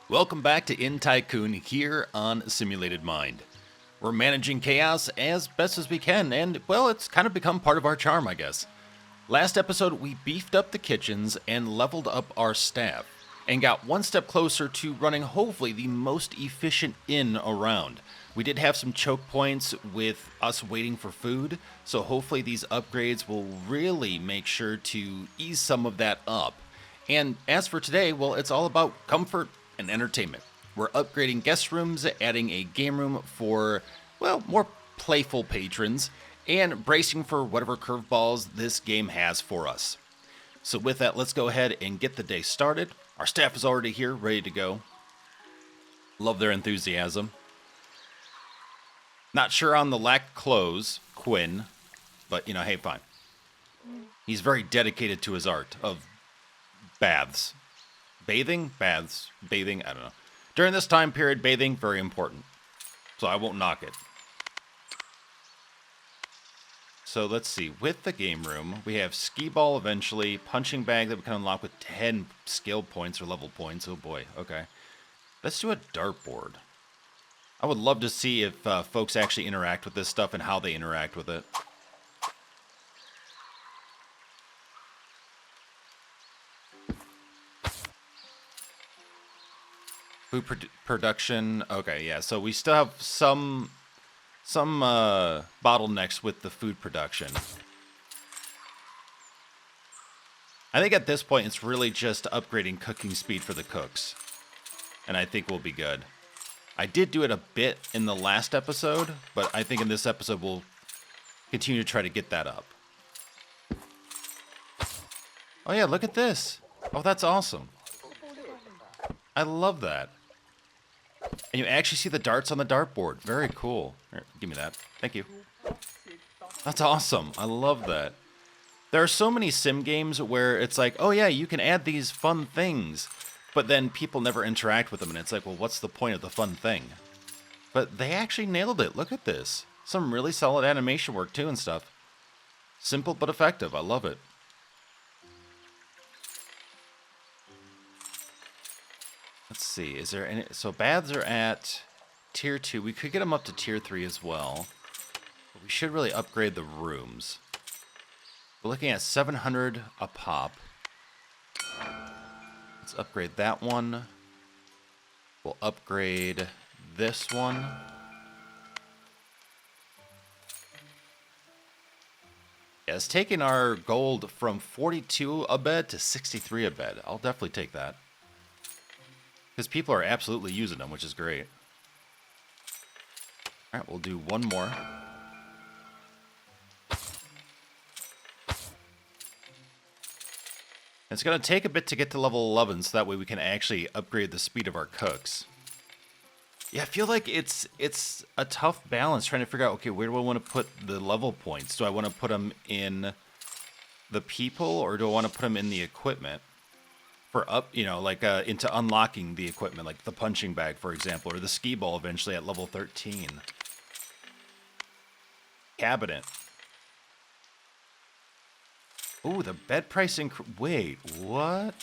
Welcome back to Inn Tycoon here on Simulated Mind. We're managing chaos as best as we can, and, well, it's kind of become part of our charm, I guess. Last episode, we beefed up the kitchens and leveled up our staff, and got one step closer to running hopefully the most efficient inn around. We did have some choke points with us waiting for food, so hopefully these upgrades will really make sure to ease some of that up. And as for today, well, it's all about comfort and entertainment. We're upgrading guest rooms, adding a game room for, well, more playful patrons, and bracing for whatever curveballs this game has for us. So with that, let's go ahead and get the day started. Our staff is already here, ready to go. Love their enthusiasm. Not sure on the lack of clothes, Quinn, but, hey, fine. He's very dedicated to his art of baths. Bathing? Baths. Bathing? I don't know. During this time period, bathing, very important. So I won't knock it. So let's see. With the game room, we have skee ball eventually, punching bag that we can unlock with 10 skill points or level points. Oh boy, okay. Let's do a dartboard. I would love to see if folks actually interact with this stuff and how they interact with it. Food production. Okay, yeah. So we still have some bottlenecks with the food production. I think at this point it's really just upgrading cooking speed for the cooks, and I think we'll be good. I did do it a bit in the last episode, but I think in this episode we'll continue to try to get that up. Oh yeah, look at this. Oh, that's awesome. I love that. And you actually see the darts on the dartboard. Very cool. Here, give me that. Thank you. That's awesome. I love that. There are so many sim games where it's like, oh yeah, you can add these fun things, but then people never interact with them, and it's like, well, what's the point of the fun thing? But they actually nailed it. Look at this. Some really solid animation work too and stuff. Simple but effective. I love it. Let's see, is there any... So baths are at tier 2. We could get them up to tier 3 as well. But we should really upgrade the rooms. We're looking at 700 a pop. Let's upgrade that one. We'll upgrade this one. Yeah, it's taking our gold from 42 a bed to 63 a bed. I'll definitely take that. Because people are absolutely using them, which is great. Alright, we'll do one more. It's going to take a bit to get to level 11, so that way we can actually upgrade the speed of our cooks. Yeah, I feel like it's a tough balance trying to figure out, okay, where do I want to put the level points? Do I want to put them in the people, or do I want to put them in the equipment? For up, into unlocking the equipment, like the punching bag, for example, or the skee ball eventually at level 13. Cabinet. Ooh, the bed price wait, what?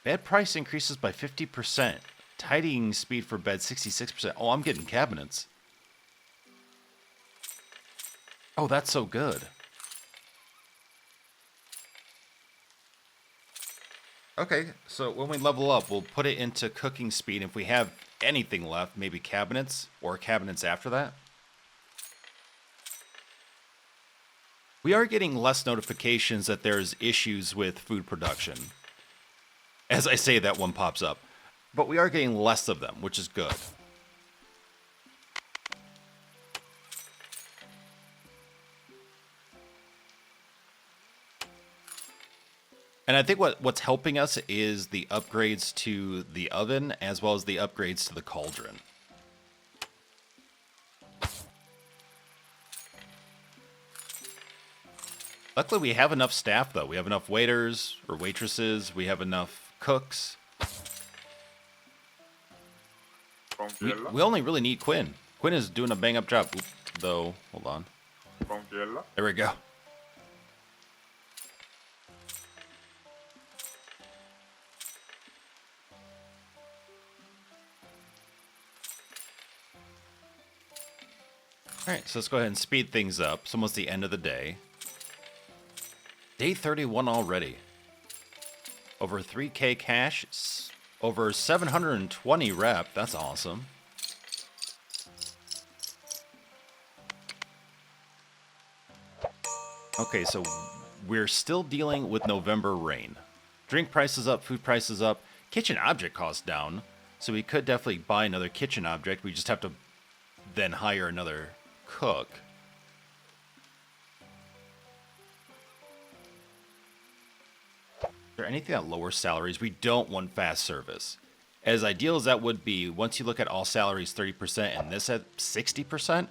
Bed price increases by 50%. Tidying speed for bed 66%. Oh, I'm getting cabinets. Oh, that's so good. Okay, so when we level up, we'll put it into cooking speed. If we have anything left, maybe cabinets, or cabinets after that. We are getting less notifications that there's issues with food production. As I say, that one pops up. But we are getting less of them, which is good. And I think what's helping us is the upgrades to the oven, as well as the upgrades to the cauldron. Luckily, we have enough staff, though. We have enough waiters or waitresses. We have enough cooks. We only really need Quinn. Quinn is doing a bang-up job. Oop, though, hold on. There we go. Alright, so let's go ahead and speed things up. It's almost the end of the day. Day 31 already. Over 3K cash, over 720 rep. That's awesome. Okay, so we're still dealing with November rain. Drink prices up, food prices up, kitchen object costs down. So we could definitely buy another kitchen object. We just have to then hire another cook. Is there anything that lowers salaries? We don't want fast service. As ideal as that would be, once you look at all salaries 30% and this at 60%,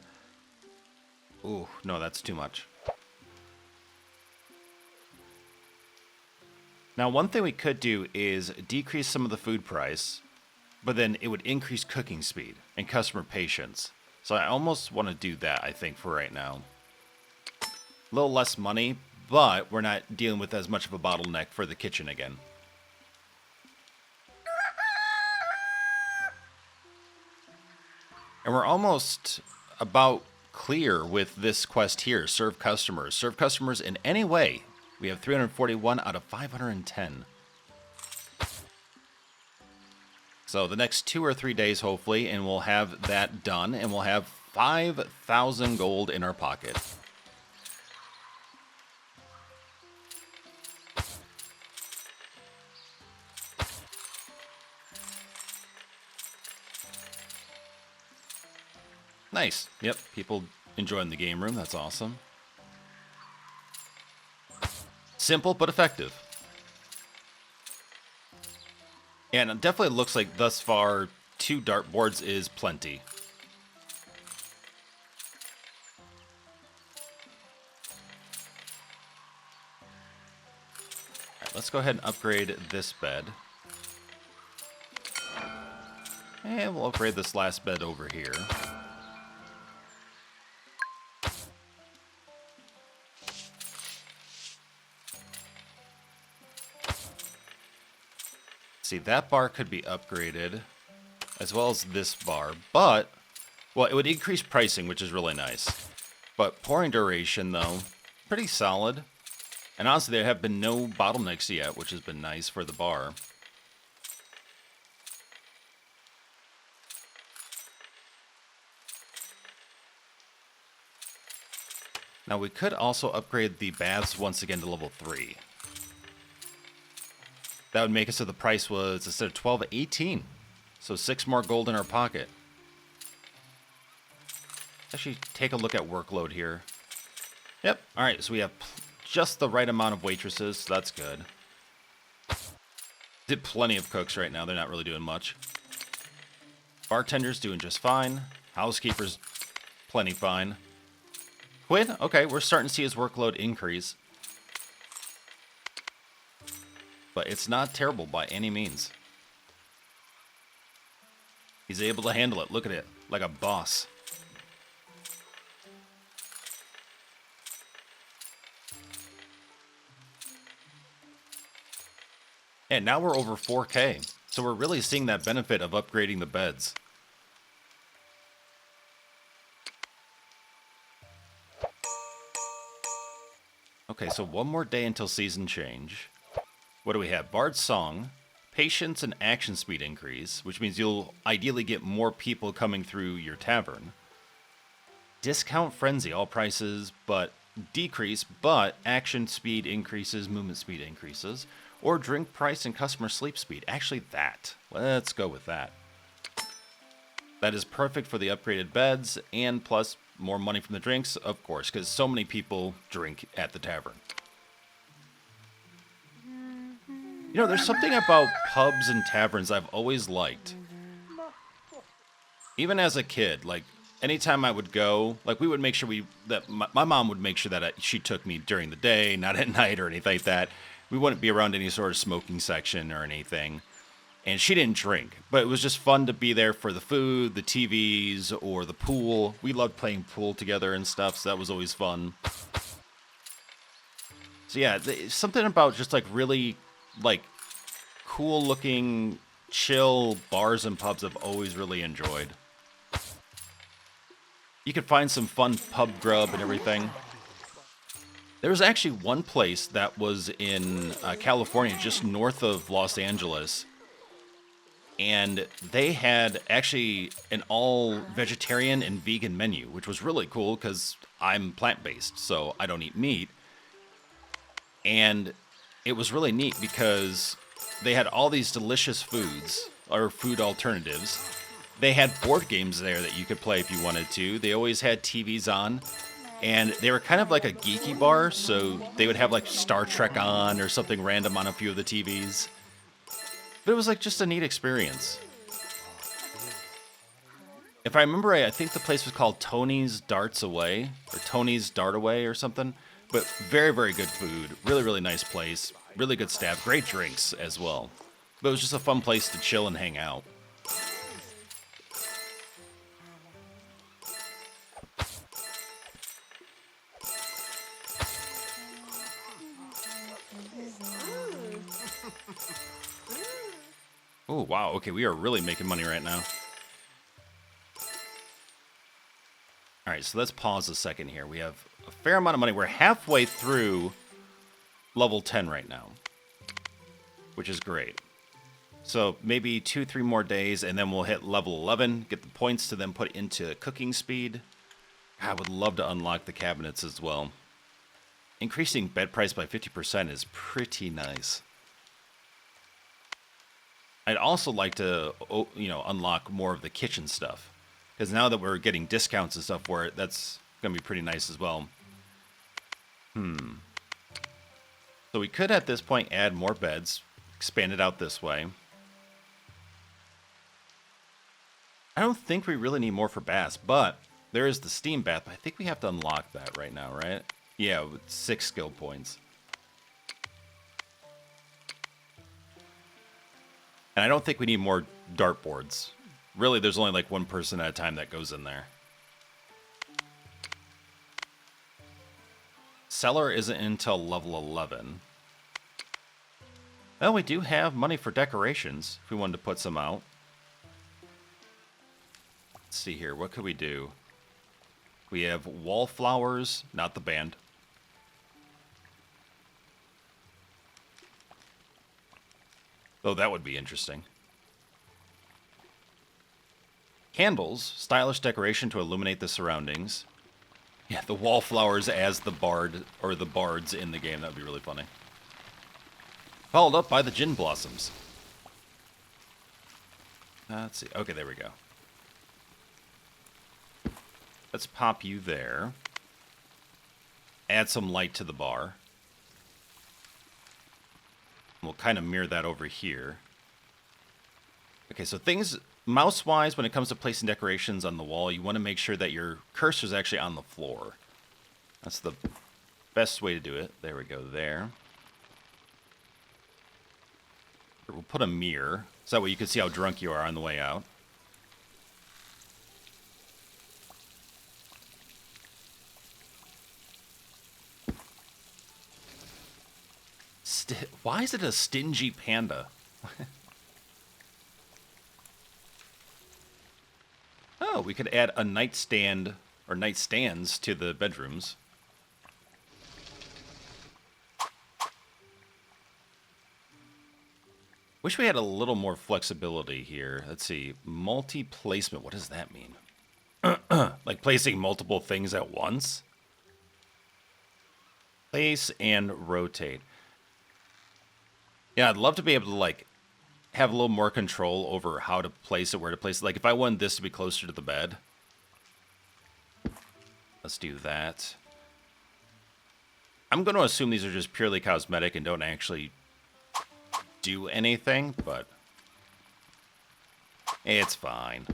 ooh, no, that's too much. Now, one thing we could do is decrease some of the food price, but then it would increase cooking speed and customer patience. So I almost want to do that, I think, for right now. A little less money, but we're not dealing with as much of a bottleneck for the kitchen again. And we're almost about clear with this quest here, serve customers. Serve customers in any way. We have 341 out of 510. So the next 2 or 3 days, hopefully, and we'll have that done, and we'll have 5,000 gold in our pocket. Nice. Yep, people enjoying the game room. That's awesome. Simple but effective. And it definitely looks like thus far 2 dartboards is plenty. Alright, let's go ahead and upgrade this bed. And we'll upgrade this last bed over here. See, that bar could be upgraded, as well as this bar, but, well, it would increase pricing, which is really nice. But pouring duration, though, pretty solid. And honestly, there have been no bottlenecks yet, which has been nice for the bar. Now, we could also upgrade the baths once again to level 3. That would make it so the price was, instead of 12, 18. So 6 more gold in our pocket. Actually, take a look at workload here. Yep. All right, so we have just the right amount of waitresses, so that's good. Did plenty of cooks right now. They're not really doing much. Bartender's doing just fine. Housekeeper's plenty fine. Quinn, okay, we're starting to see his workload increase. But it's not terrible by any means. He's able to handle it. Look at it. Like a boss. And now we're over 4K. So we're really seeing that benefit of upgrading the beds. Okay, so one more day until season change. What do we have? Bard's Song, patience and action speed increase, which means you'll ideally get more people coming through your tavern. Discount Frenzy, all prices but decrease, but action speed increases, movement speed increases. Or drink price and customer sleep speed. Actually, that. Let's go with that. That is perfect for the upgraded beds, and plus more money from the drinks, of course, because so many people drink at the tavern. You know, there's something about pubs and taverns I've always liked. Even as a kid, like, anytime I would go, like, we would make sure my mom would make sure that she took me during the day, not at night or anything like that. We wouldn't be around any sort of smoking section or anything. And she didn't drink, but it was just fun to be there for the food, the TVs, or the pool. We loved playing pool together and stuff, so that was always fun. So yeah, something about just like really like cool looking chill bars and pubs I've always really enjoyed. You could find some fun pub grub and everything. There was actually one place that was in California, just north of Los Angeles, and they had actually an all vegetarian and vegan menu, which was really cool because I'm plant-based, so I don't eat meat. And it was really neat because they had all these delicious foods, or food alternatives. They had board games there that you could play if you wanted to. They always had TVs on. And they were kind of like a geeky bar, so they would have like Star Trek on or something random on a few of the TVs. But it was like just a neat experience. If I remember right, I think the place was called Tony's Darts Away, or Tony's Dart Away or something. But very, very good food. Really, really nice place. Really good staff. Great drinks as well. But it was just a fun place to chill and hang out. Oh, wow. Okay, we are really making money right now. All right, so let's pause a second here. We have a fair amount of money. We're halfway through level 10 right now, which is great. So maybe 2-3 more days, and then we'll hit level 11, get the points to then put into cooking speed. I would love to unlock the cabinets as well. Increasing bed price by 50% is pretty nice. I'd also like to, unlock more of the kitchen stuff. Because now that we're getting discounts and stuff for it, that's going to be pretty nice as well. So we could, at this point, add more beds. Expand it out this way. I don't think we really need more for baths, but there is the steam bath. I think we have to unlock that right now, right? Yeah, with 6 skill points. And I don't think we need more dartboards. Really, there's only like one person at a time that goes in there. Cellar isn't until level 11. Well, we do have money for decorations, if we wanted to put some out. Let's see here, what could we do? We have wallflowers, not the band. Oh, that would be interesting. Candles, stylish decoration to illuminate the surroundings. Yeah, the wallflowers as the bard, or the bards in the game. That would be really funny. Followed up by the gin blossoms. Let's see. Okay, there we go. Let's pop you there. Add some light to the bar. We'll kind of mirror that over here. Okay, so things, mouse-wise, when it comes to placing decorations on the wall, you want to make sure that your cursor is actually on the floor. That's the best way to do it. There we go, there. We'll put a mirror, so that way you can see how drunk you are on the way out. Why is it a stingy panda? Oh, we could add a nightstand or nightstands to the bedrooms. Wish we had a little more flexibility here. Let's see. Multi-placement. What does that mean? Like placing multiple things at once? Place and rotate. Yeah, I'd love to be able to, like, have a little more control over how to place it, where to place it. Like, if I wanted this to be closer to the bed. Let's do that. I'm going to assume these are just purely cosmetic and don't actually do anything, but it's fine.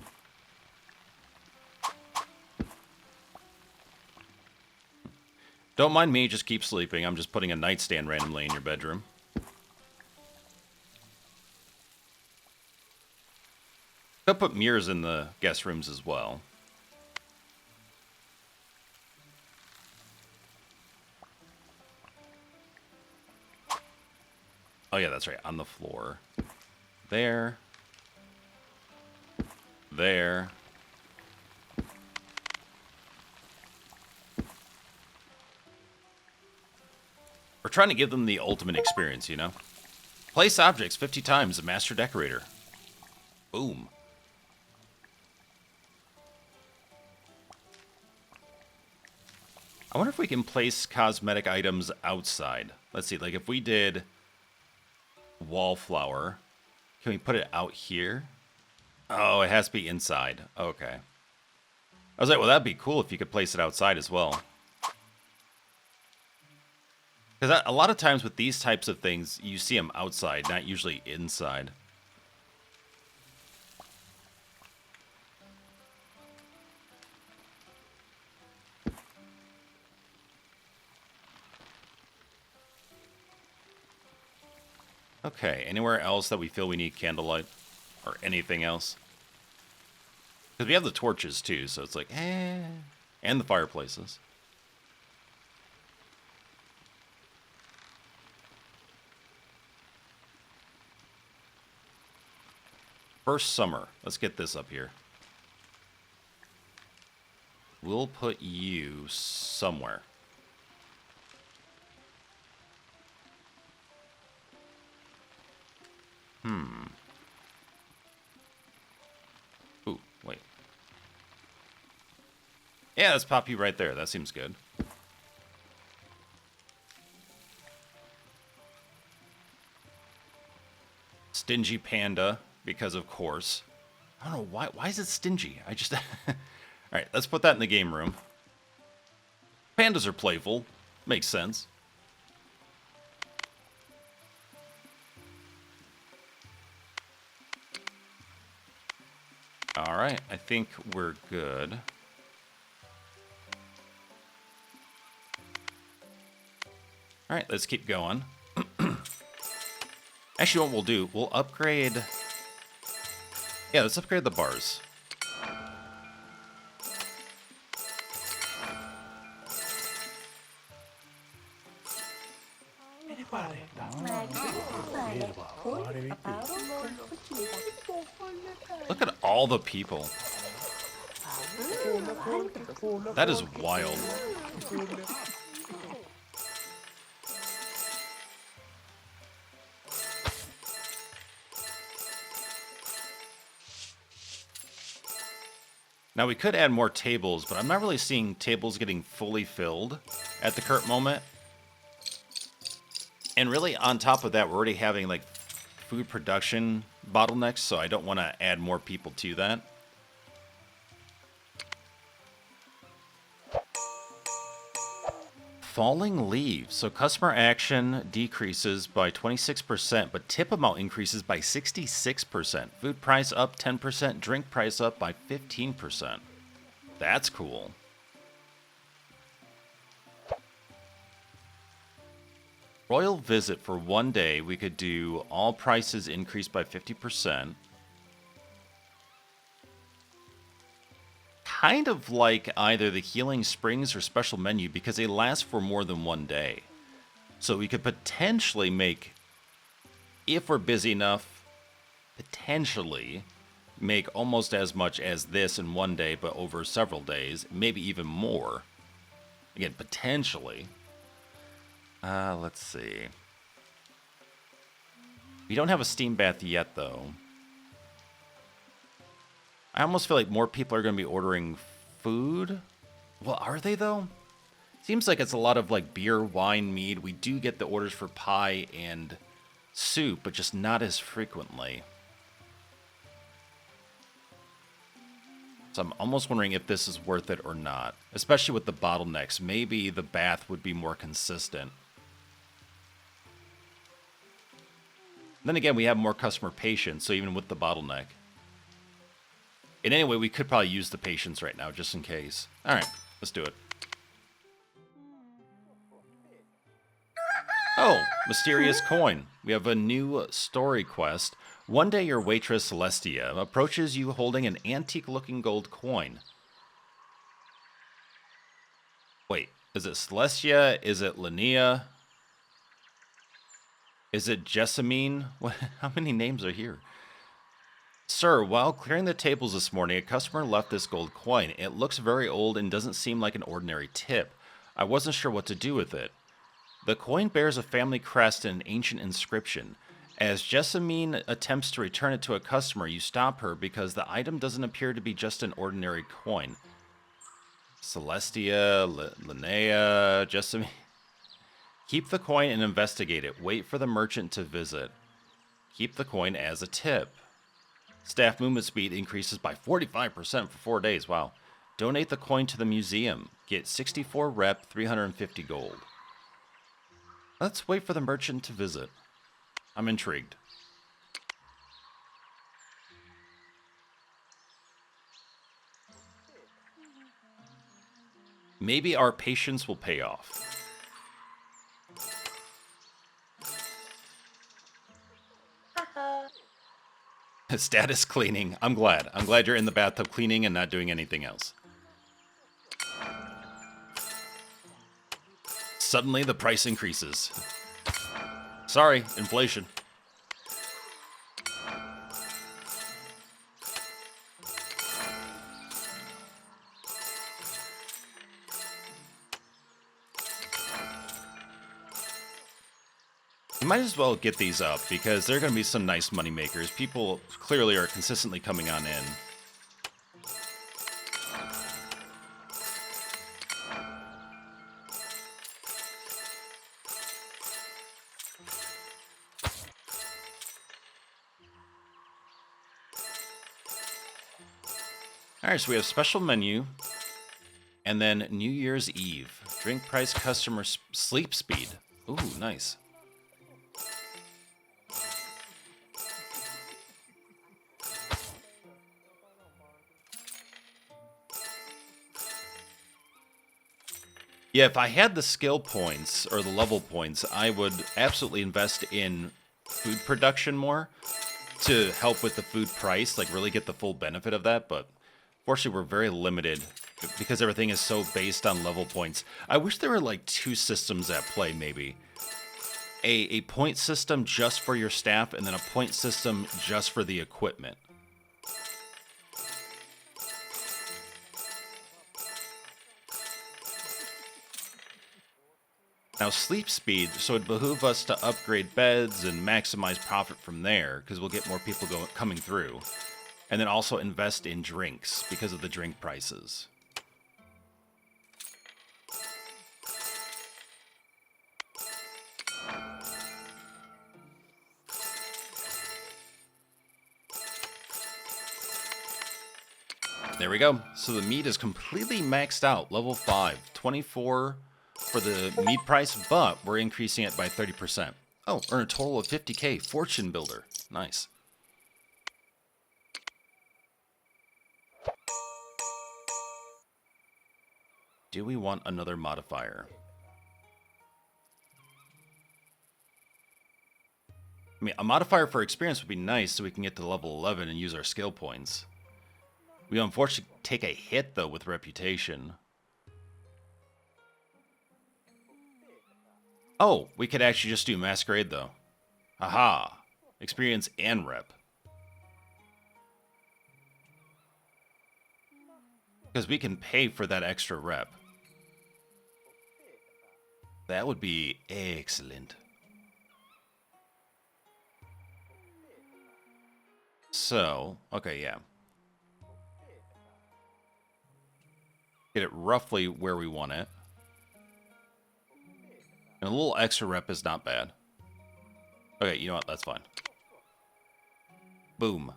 Don't mind me, just keep sleeping. I'm just putting a nightstand randomly in your bedroom. Could put mirrors in the guest rooms as well. Oh yeah, that's right, on the floor. There. There. trying to give them the ultimate experience, you know? Place objects 50 times, a master decorator. Boom. I wonder if we can place cosmetic items outside. Let's see, like if we did wallflower, can we put it out here? Oh, it has to be inside. Okay. I was like, well, that'd be cool if you could place it outside as well. Because a lot of times with these types of things, you see them outside, not usually inside. Okay, anywhere else that we feel we need candlelight? Or anything else? Because we have the torches too, so it's like, eh. And the fireplaces. First summer. Let's get this up here. We'll put you somewhere. Ooh, wait. Yeah, let's pop you right there. That seems good. Stingy panda, because of course. I don't know why. Why is it stingy? I just... Alright, let's put that in the game room. Pandas are playful. Makes sense. Alright, I think we're good. Alright, let's keep going. Actually, what we'll do, we'll upgrade... Yeah, let's upgrade the bars. Look at all the people. That is wild. Now we could add more tables, but I'm not really seeing tables getting fully filled at the current moment. And really, on top of that, we're already having like food production bottlenecks, so I don't want to add more people to that. Falling leaves. So customer action decreases by 26%, but tip amount increases by 66%. Food price up 10%, drink price up by 15%. That's cool. Royal visit for 1 day. We could do all prices increased by 50%. Kind of like either the Healing Springs or special menu because they last for more than 1 day. So we could potentially make, if we're busy enough, potentially make almost as much as this in 1 day, but over several days, maybe even more. Again, potentially. Let's see. We don't have a steam bath yet, though. I almost feel like more people are going to be ordering food. Well, are they, though? Seems like it's a lot of, like, beer, wine, mead. We do get the orders for pie and soup, but just not as frequently. So I'm almost wondering if this is worth it or not. Especially with the bottlenecks. Maybe the bath would be more consistent. Then again, we have more customer patience, so even with the bottleneck. And anyway, we could probably use the patience right now, just in case. Alright, let's do it. Oh, mysterious coin. We have a new story quest. One day your waitress Celestia approaches you holding an antique-looking gold coin. Wait, is it Celestia? Is it Linnea? Is it Jessamine? How many names are here? Sir, while clearing the tables this morning, a customer left this gold coin. It looks very old and doesn't seem like an ordinary tip. I wasn't sure what to do with it. The coin bears a family crest and an ancient inscription. As Jessamine attempts to return it to a customer, you stop her because the item doesn't appear to be just an ordinary coin. Celestia, Linnea, Jessamine. Keep the coin and investigate it. Wait for the merchant to visit. Keep the coin as a tip. Staff movement speed increases by 45% for 4 days. Wow. Donate the coin to the museum. Get 64 rep, 350 gold. Let's wait for the merchant to visit. I'm intrigued. Maybe our patience will pay off. Status cleaning. I'm glad. I'm glad you're in the bathtub cleaning and not doing anything else. Suddenly the price increases. Sorry, inflation. You might as well get these up because they're going to be some nice money makers. People clearly are consistently coming on in. Alright, so we have special menu. And then New Year's Eve. Drink price customer sleep speed. Ooh, nice. Yeah, if I had the skill points or the level points, I would absolutely invest in food production more to help with the food price, like really get the full benefit of that. But fortunately, we're very limited because everything is so based on level points. I wish there were like two systems at play, maybe. A point system just for your staff and then a point system just for the equipment. Now, sleep speed, so it'd behoove us to upgrade beds and maximize profit from there, because we'll get more people coming through. And then also invest in drinks, because of the drink prices. There we go. So the meat is completely maxed out, level 5, 24 for the meat price, but we're increasing it by 30%. Oh, earn a total of 50k, fortune builder. Nice. Do we want another modifier? I mean, a modifier for experience would be nice so we can get to level 11 and use our skill points. We unfortunately take a hit, though, with reputation. Oh, we could actually just do Masquerade, though. Aha! Experience and rep. Because we can pay for that extra rep. That would be excellent. So, okay, yeah. Get it roughly where we want it. And a little extra rep is not bad. Okay, you know what? That's fine. Boom.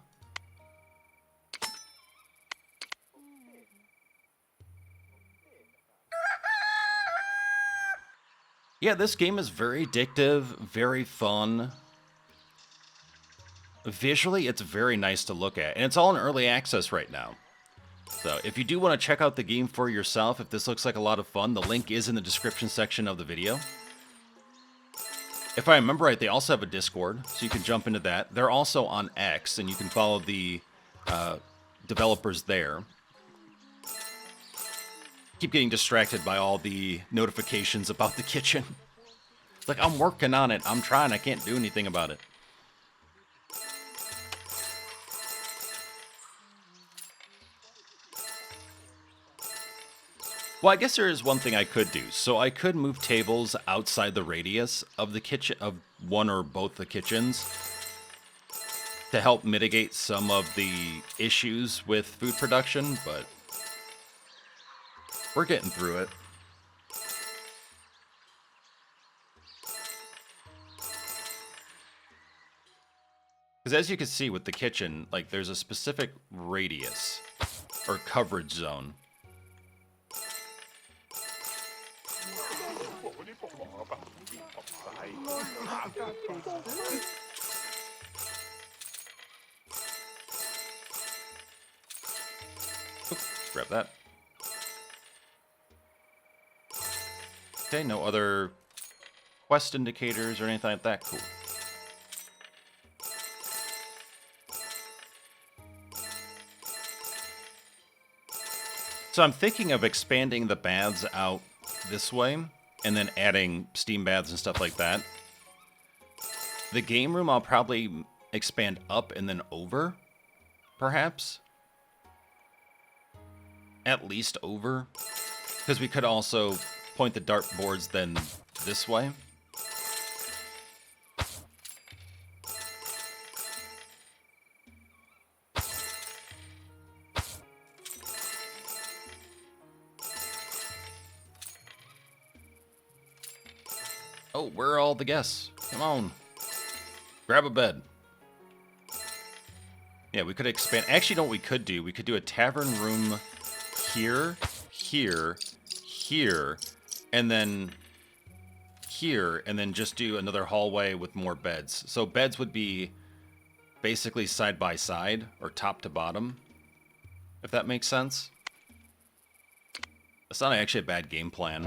Yeah, this game is very addictive, very fun. Visually, it's very nice to look at. And it's all in early access right now. So if you do want to check out the game for yourself, if this looks like a lot of fun, the link is in the description section of the video. If I remember right, they also have a Discord, so you can jump into that. They're also on X, and you can follow the developers there. Keep getting distracted by all the notifications about the kitchen. It's like, I'm working on it. I'm trying. I can't do anything about it. Well, I guess there is one thing I could do. So I could move tables outside the radius of the kitchen, of one or both the kitchens, to help mitigate some of the issues with food production, but we're getting through it. Because as you can see with the kitchen, like there's a specific radius or coverage zone. Oops, grab that. Okay, no other quest indicators or anything like that. Cool. So I'm thinking of expanding the baths out this way, and then adding steam baths and stuff like that. The game room I'll probably expand up and then over, perhaps. At least over. Because we could also point the dartboards then this way. Oh, where are all the guests? Come on. Grab a bed. Yeah, we could expand. Actually, you know what we could do? We could do a tavern room here, here, here, and then here, and then just do another hallway with more beds. So beds would be basically side by side, or top to bottom, if that makes sense. That's not actually a bad game plan.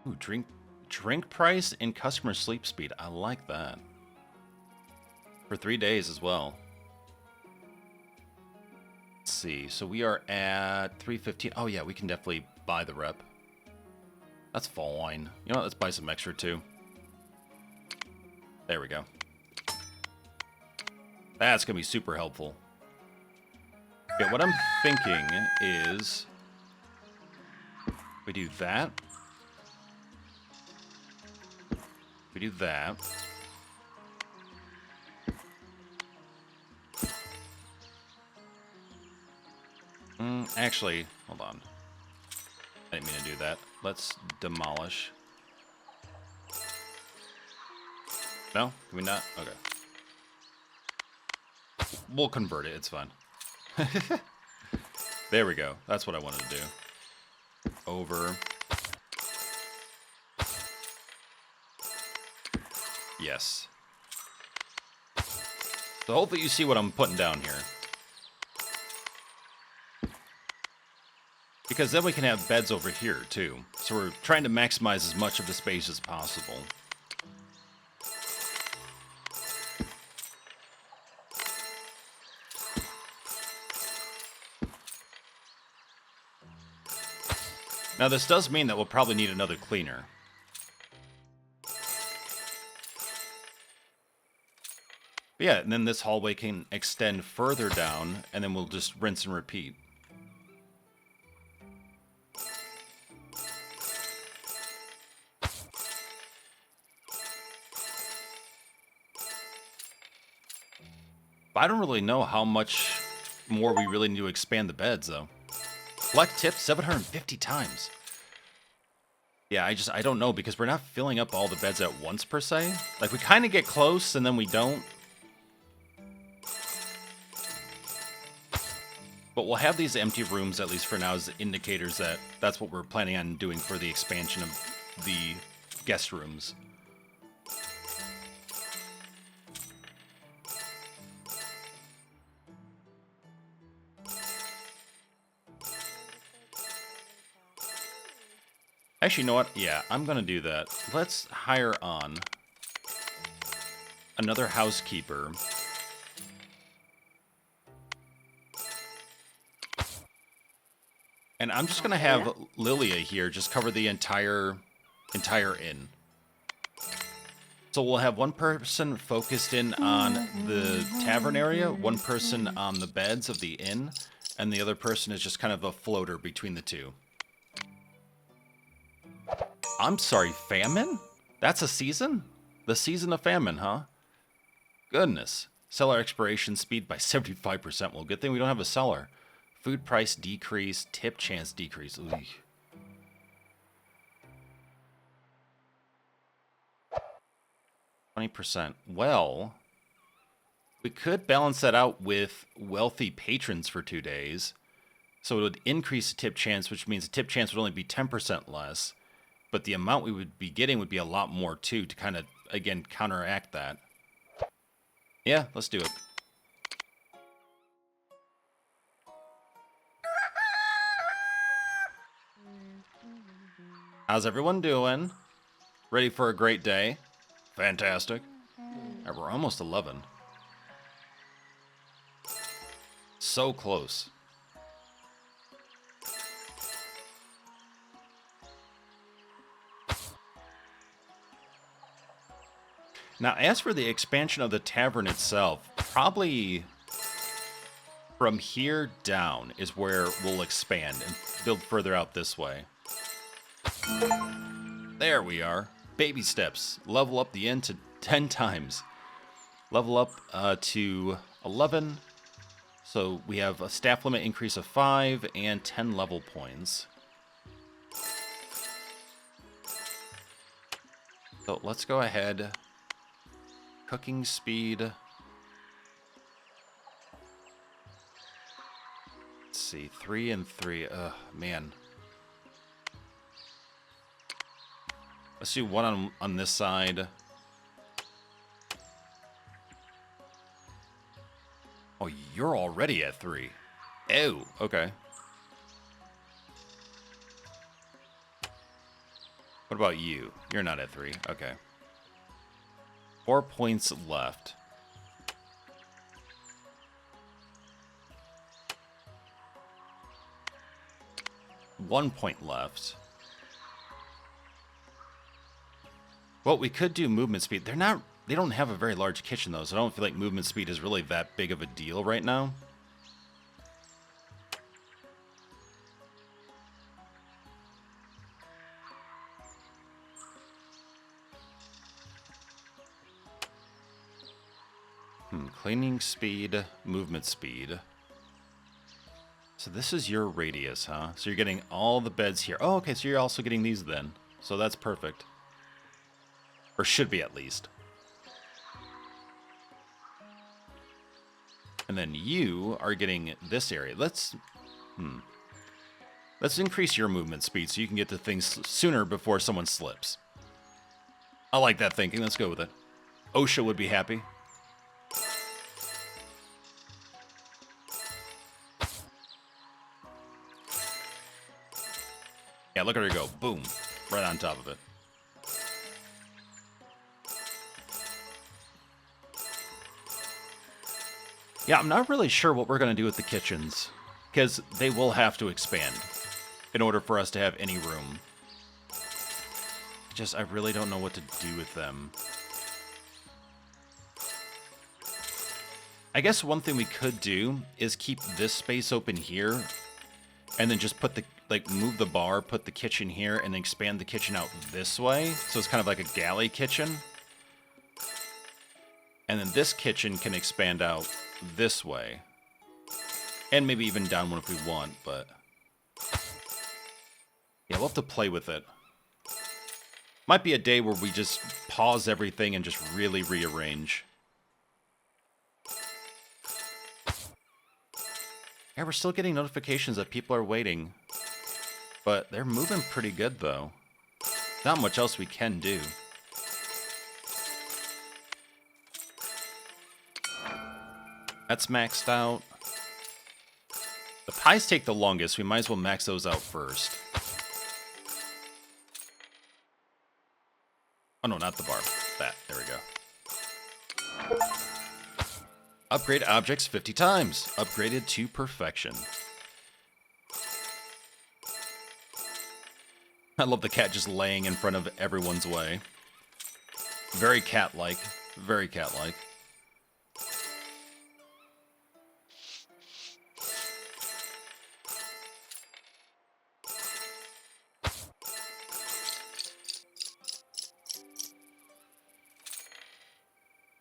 Ooh, drink price and customer sleep speed. I like that. For 3 days as well. Let's see. So we are at 315. Oh yeah, we can definitely buy the rep. That's fine. You know what? Let's buy some extra too. There we go. That's gonna be super helpful. Okay, what I'm thinking is we do that. We do that. Actually, hold on. I didn't mean to do that. Let's demolish. No? Can we not? Okay. We'll convert it. It's fine. There we go. That's what I wanted to do. Over. Yes. So hopefully you see what I'm putting down here. Because then we can have beds over here, too. So we're trying to maximize as much of the space as possible. Now, this does mean that we'll probably need another cleaner. But yeah, and then this hallway can extend further down, and then we'll just rinse and repeat. I don't really know how much more we really need to expand the beds, though. Collect tips 750 times. Yeah, I don't know, because we're not filling up all the beds at once, per se. Like, we kind of get close, and then we don't. But we'll have these empty rooms, at least for now, as indicators that that's what we're planning on doing for the expansion of the guest rooms. Actually, you know what? Yeah, I'm going to do that. Let's hire on another housekeeper. And I'm just going to have Lilia here just cover the entire inn. So we'll have one person focused in on the tavern area, one person on the beds of the inn, and the other person is just kind of a floater between the two. I'm sorry, famine? That's a season? The season of famine, huh? Goodness. Cellar expiration speed by 75%. Well, good thing we don't have a cellar. Food price decrease, tip chance decrease. Ooh. 20%. Well, we could balance that out with wealthy patrons for 2 days. So it would increase the tip chance, which means the tip chance would only be 10% less. But the amount we would be getting would be a lot more, too, to kind of, again, counteract that. Yeah, let's do it. How's everyone doing? Ready for a great day? Fantastic. All right, we're almost 11. So close. Now, as for the expansion of the tavern itself, probably from here down is where we'll expand and build further out this way. There we are. Baby steps. Level up the inn to 10 times. Level up to 11. So we have a staff limit increase of 5 and 10 level points. So let's go ahead. Cooking speed. Let's see, 3 and 3. Man. Let's do one on this side. Oh, you're already at 3. Oh, okay. What about you? You're not at 3. Okay. 4 points left. One point left. Well, we could do movement speed. They don't have a very large kitchen, though, so I don't feel like movement speed is really that big of a deal right now. Cleaning speed, movement speed. So this is your radius, huh? So you're getting all the beds here. Oh, okay, so you're also getting these then. So that's perfect. Or should be, at least. And then you are getting this area. Let's increase your movement speed so you can get to things sooner before someone slips. I like that thinking. Let's go with it. OSHA would be happy. Yeah, look at her go. Boom. Right on top of it. Yeah, I'm not really sure what we're going to do with the kitchens, because they will have to expand in order for us to have any room. I really don't know what to do with them. I guess one thing we could do is keep this space open here, and then just put the, move the bar, put the kitchen here, and then expand the kitchen out this way. So it's kind of like a galley kitchen. And then this kitchen can expand out this way. And maybe even down one if we want, but... yeah, we'll have to play with it. Might be a day where we just pause everything and just really rearrange. Yeah, we're still getting notifications that people are waiting. But they're moving pretty good, though. Not much else we can do. That's maxed out. The pies take the longest. We might as well max those out first. Oh, no, not the bar. That. There we go. Upgrade objects 50 times. Upgraded to perfection. I love the cat just laying in front of everyone's way. Very cat-like. Very cat-like.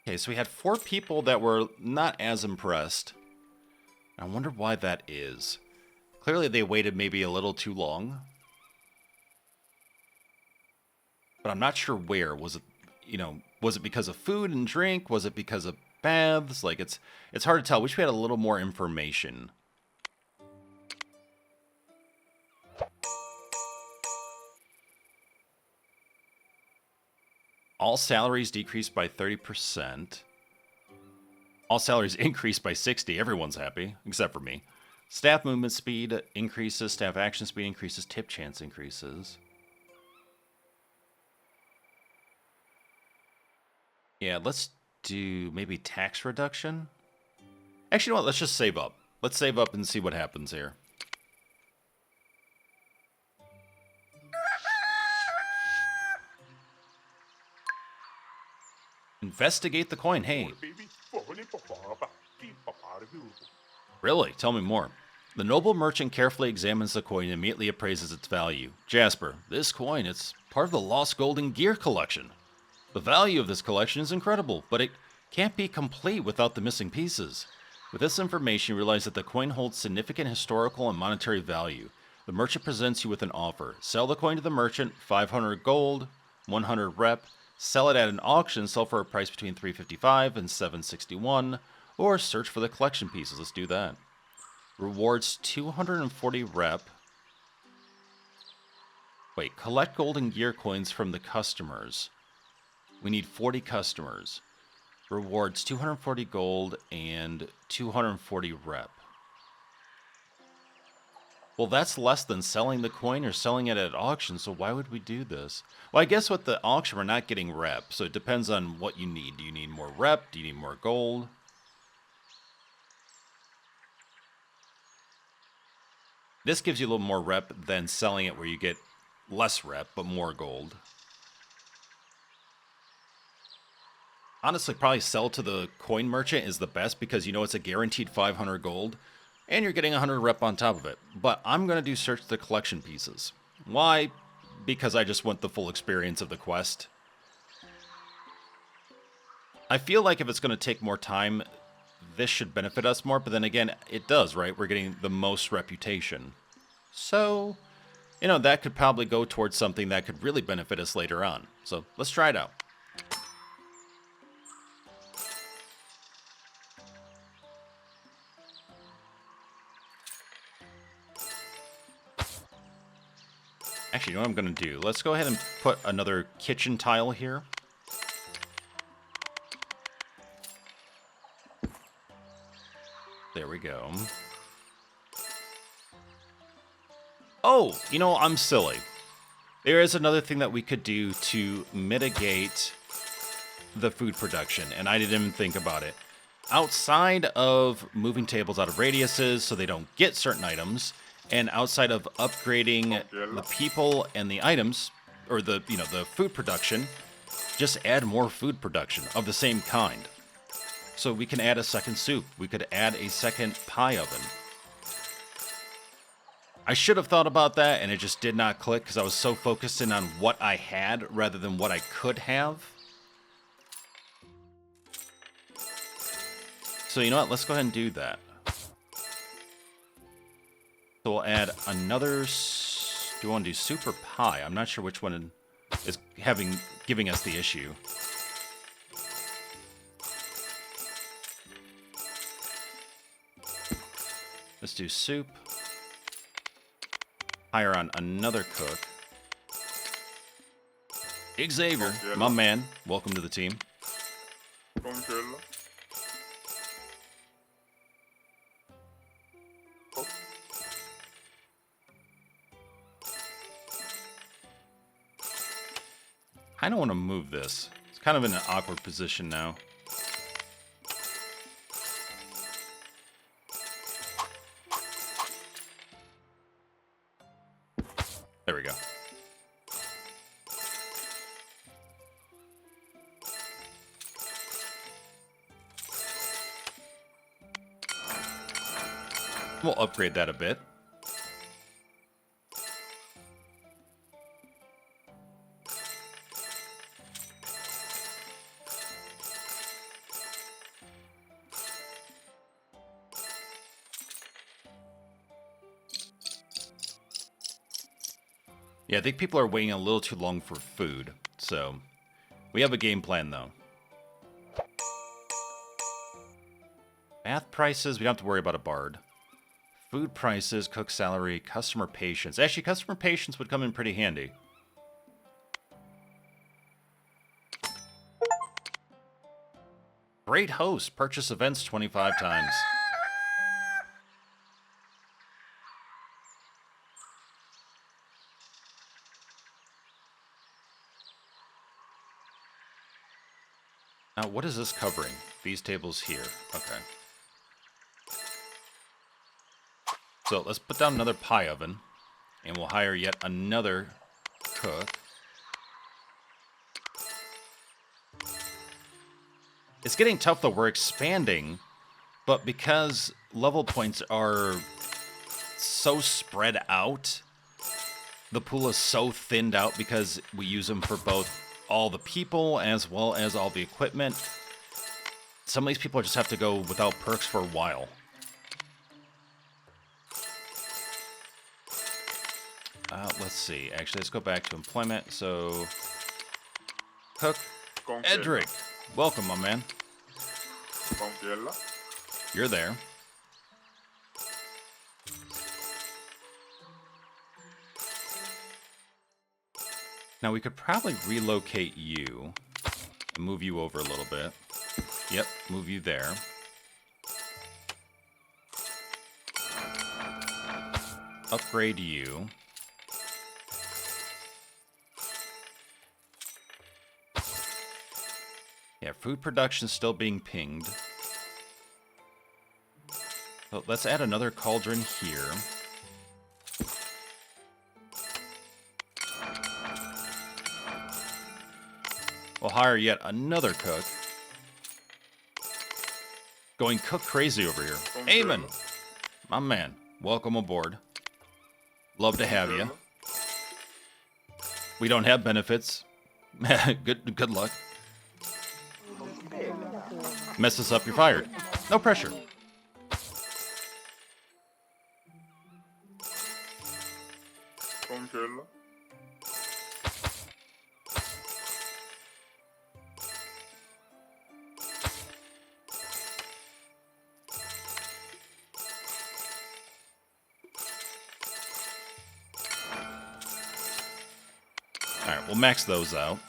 Okay, so we had 4 people that were not as impressed. I wonder why that is. Clearly they waited maybe a little too long. But I'm not sure where. Was it, was it because of food and drink? Was it because of baths? Like, it's hard to tell. Wish we had a little more information. All salaries decreased by 30%. All salaries increased by 60. Everyone's happy, except for me. Staff movement speed increases. Staff action speed increases. Tip chance increases. Yeah, let's do maybe tax reduction. Actually, you know what? Let's just save up. Let's save up and see what happens here. Investigate the coin. Hey. Really? Tell me more. The noble merchant carefully examines the coin and immediately appraises its value. Jasper, this coin, it's part of the lost golden gear collection. The value of this collection is incredible, but it can't be complete without the missing pieces. With this information, you realize that the coin holds significant historical and monetary value. The merchant presents you with an offer. Sell the coin to the merchant, 500 gold, 100 rep. Sell it at an auction, sell for a price between 355 and 761, or search for the collection pieces. Let's do that. Rewards 240 rep. Wait, collect golden gear coins from the customers. We need 40 customers. Rewards 240 gold and 240 rep. Well, that's less than selling the coin or selling it at auction, so why would we do this? Well, I guess with the auction, we're not getting rep, so it depends on what you need. Do you need more rep? Do you need more gold? This gives you a little more rep than selling it where you get less rep, but more gold. Honestly, probably sell to the coin merchant is the best because you know it's a guaranteed 500 gold. And you're getting 100 rep on top of it. But I'm going to do search the collection pieces. Why? Because I just want the full experience of the quest. I feel like if it's going to take more time, this should benefit us more. But then again, it does, right? We're getting the most reputation. So, that could probably go towards something that could really benefit us later on. So let's try it out. Actually, you know what I'm going to do? Let's go ahead and put another kitchen tile here. There we go. Oh, I'm silly. There is another thing that we could do to mitigate the food production, and I didn't even think about it. Outside of moving tables out of radiuses so they don't get certain items, and outside of upgrading the people and the items, or the food production, just add more food production of the same kind. So we can add a second soup. We could add a second pie oven. I should have thought about that, and it just did not click because I was so focused in on what I had rather than what I could have. So you know what? Let's go ahead and do that. So we'll add another... Do you want to do soup or pie? I'm not sure which one is giving us the issue. Let's do soup. Hire on another cook. Xavier, my man, welcome to the team. I don't want to move this. It's kind of in an awkward position now. There we go. We'll upgrade that a bit. Yeah, I think people are waiting a little too long for food, so we have a game plan, though. Bath prices, we don't have to worry about a bard. Food prices, cook salary, customer patience. Actually, customer patience would come in pretty handy. Great host, purchase events 25 times. Now, what is this covering? These tables here. Okay. So let's put down another pie oven, and we'll hire yet another cook. It's getting tough, though. We're expanding, but because level points are so spread out, the pool is so thinned out because we use them for both all the people as well as all the equipment. Some of these people just have to go without perks for a while. Let's see. Actually, let's go back to employment. So, cook. Edric, welcome, my man. You're there. Now, we could probably relocate you and move you over a little bit. Yep, move you there. Upgrade you. Yeah, food production still being pinged. So let's add another cauldron here. We'll hire yet another cook. Going cook crazy over here. Eamon, my man, welcome aboard. Love to have you. We don't have benefits. Good luck. Mess this up, you're fired. No pressure. Alright, we'll max those out.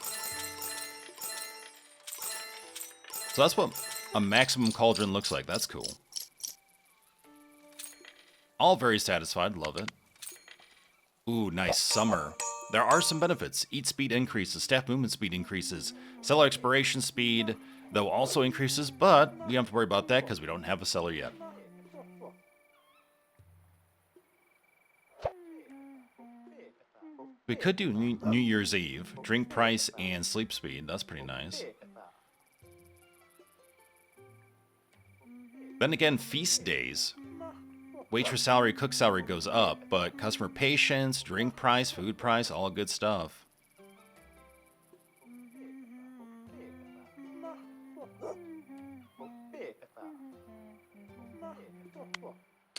So that's what a maximum cauldron looks like. That's cool. All very satisfied. Love it. Ooh, nice. Summer. There are some benefits. Eat speed increases. Staff movement speed increases. Cellar expiration speed, though, also increases, but we don't have to worry about that because we don't have a cellar yet. We could do New Year's Eve. Drink price and sleep speed. That's pretty nice. Then again, feast days. Waitress salary, cook salary goes up, but customer patience, drink price, food price, all good stuff.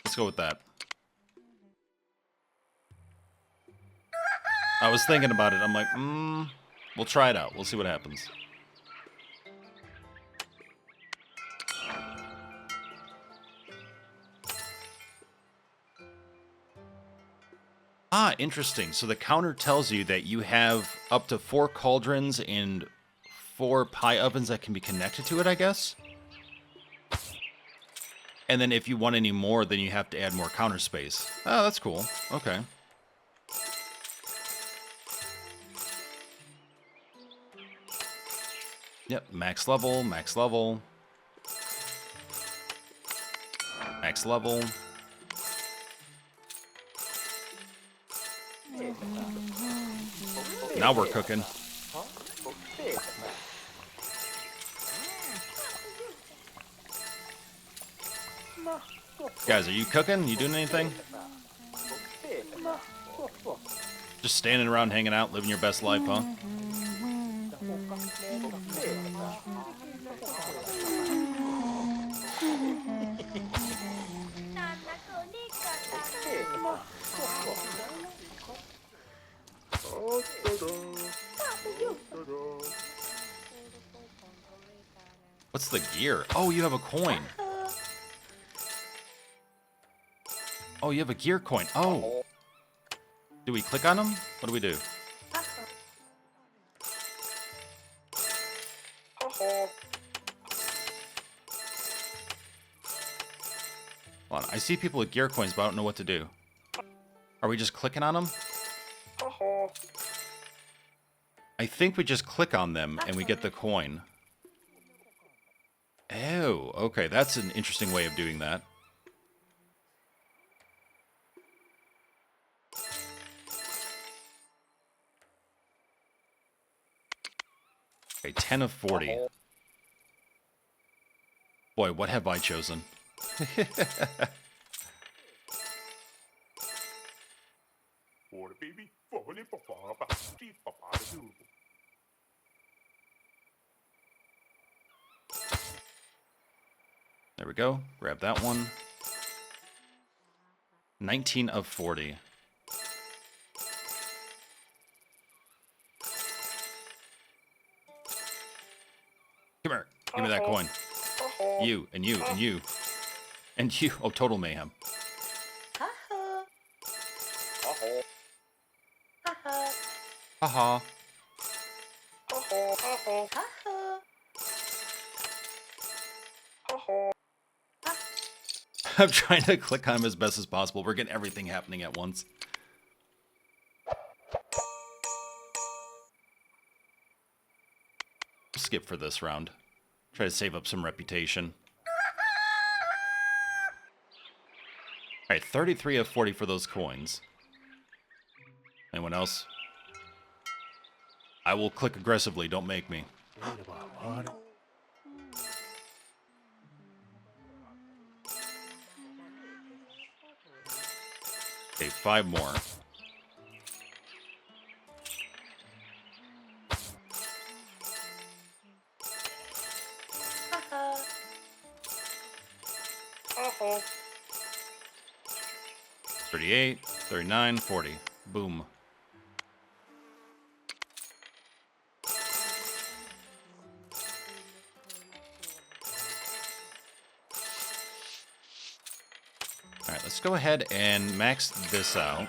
Let's go with that. I was thinking about it. I'm like, we'll try it out. We'll see what happens. Ah, interesting. So the counter tells you that you have up to 4 cauldrons and 4 pie ovens that can be connected to it, I guess? And then if you want any more, then you have to add more counter space. Oh, that's cool. Okay. Yep, max level, max level. Max level. Now we're cooking. Guys, are you cooking? You doing anything? Just standing around hanging out, living your best life, huh? What's the gear? Oh, you have a coin. Oh, you have a gear coin. Oh. Do we click on them? What do we do? Hold on. I see people with gear coins, but I don't know what to do. Are we just clicking on them? I think we just click on them and we get the coin. Oh, okay. That's an interesting way of doing that. Okay, 10 of 40. Boy, what have I chosen? There we go. Grab that one. 19 of 40. Come here. Give me that coin. You, and you, and you. And you. Oh, total mayhem. Haha. I'm trying to click on him as best as possible. We're getting everything happening at once. Skip for this round. Try to save up some reputation. Alright, 33 of 40 for those coins. Anyone else? I will click aggressively, don't make me. Okay, 5 more. Uh-oh. 38, 39, 40. Boom. Alright, let's go ahead and max this out.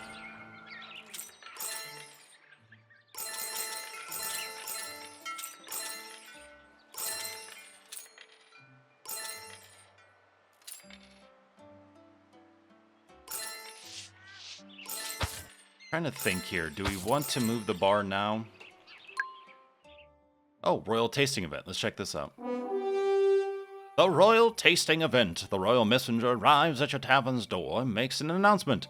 Trying to think here. Do we want to move the bar now? Oh, Royal Tasting Event. Let's check this out. The Royal Tasting Event. The Royal Messenger arrives at your tavern's door and makes an announcement.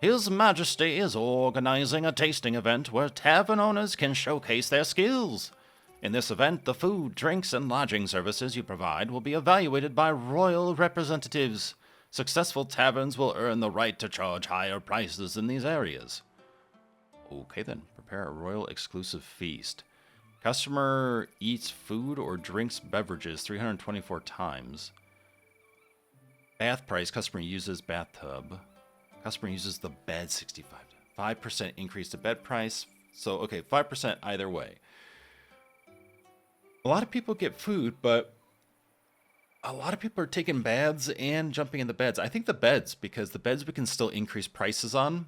His Majesty is organizing a tasting event where tavern owners can showcase their skills. In this event, the food, drinks, and lodging services you provide will be evaluated by royal representatives. Successful taverns will earn the right to charge higher prices in these areas. Okay then, prepare a royal exclusive feast. Customer eats food or drinks beverages 324 times. Bath price, customer uses bathtub. Customer uses the bed 65. 5% increase to bed price. So, okay, 5% either way. A lot of people get food, but a lot of people are taking baths and jumping in the beds. I think the beds, because the beds we can still increase prices on,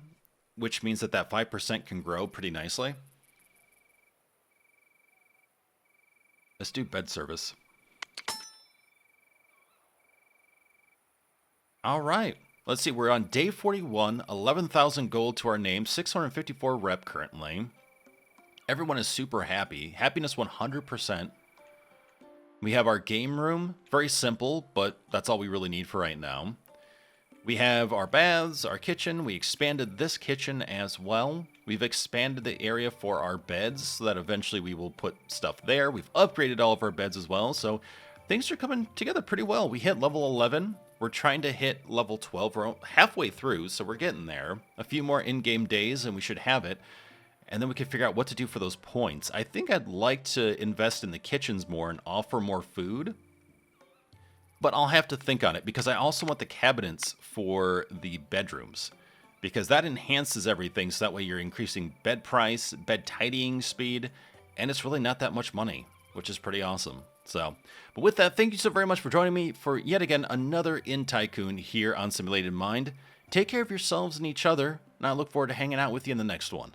which means that 5% can grow pretty nicely. Let's do bed service. All right. Let's see. We're on day 41, 11,000 gold to our name, 654 rep currently. Everyone is super happy. Happiness 100%. We have our game room. Very simple, but that's all we really need for right now. We have our baths, our kitchen. We expanded this kitchen as well. We've expanded the area for our beds so that eventually we will put stuff there. We've upgraded all of our beds as well, so things are coming together pretty well. We hit level 11. We're trying to hit level 12. We're halfway through, so we're getting there. A few more in-game days, and we should have it. And then we can figure out what to do for those points. I think I'd like to invest in the kitchens more and offer more food. But I'll have to think on it, because I also want the cabinets for the bedrooms. Because that enhances everything, so that way you're increasing bed price, bed tidying speed, and it's really not that much money, which is pretty awesome. So, but with that, thank you so very much for joining me for yet again another Inn Tycoon here on Simulated Mind. Take care of yourselves and each other, and I look forward to hanging out with you in the next one.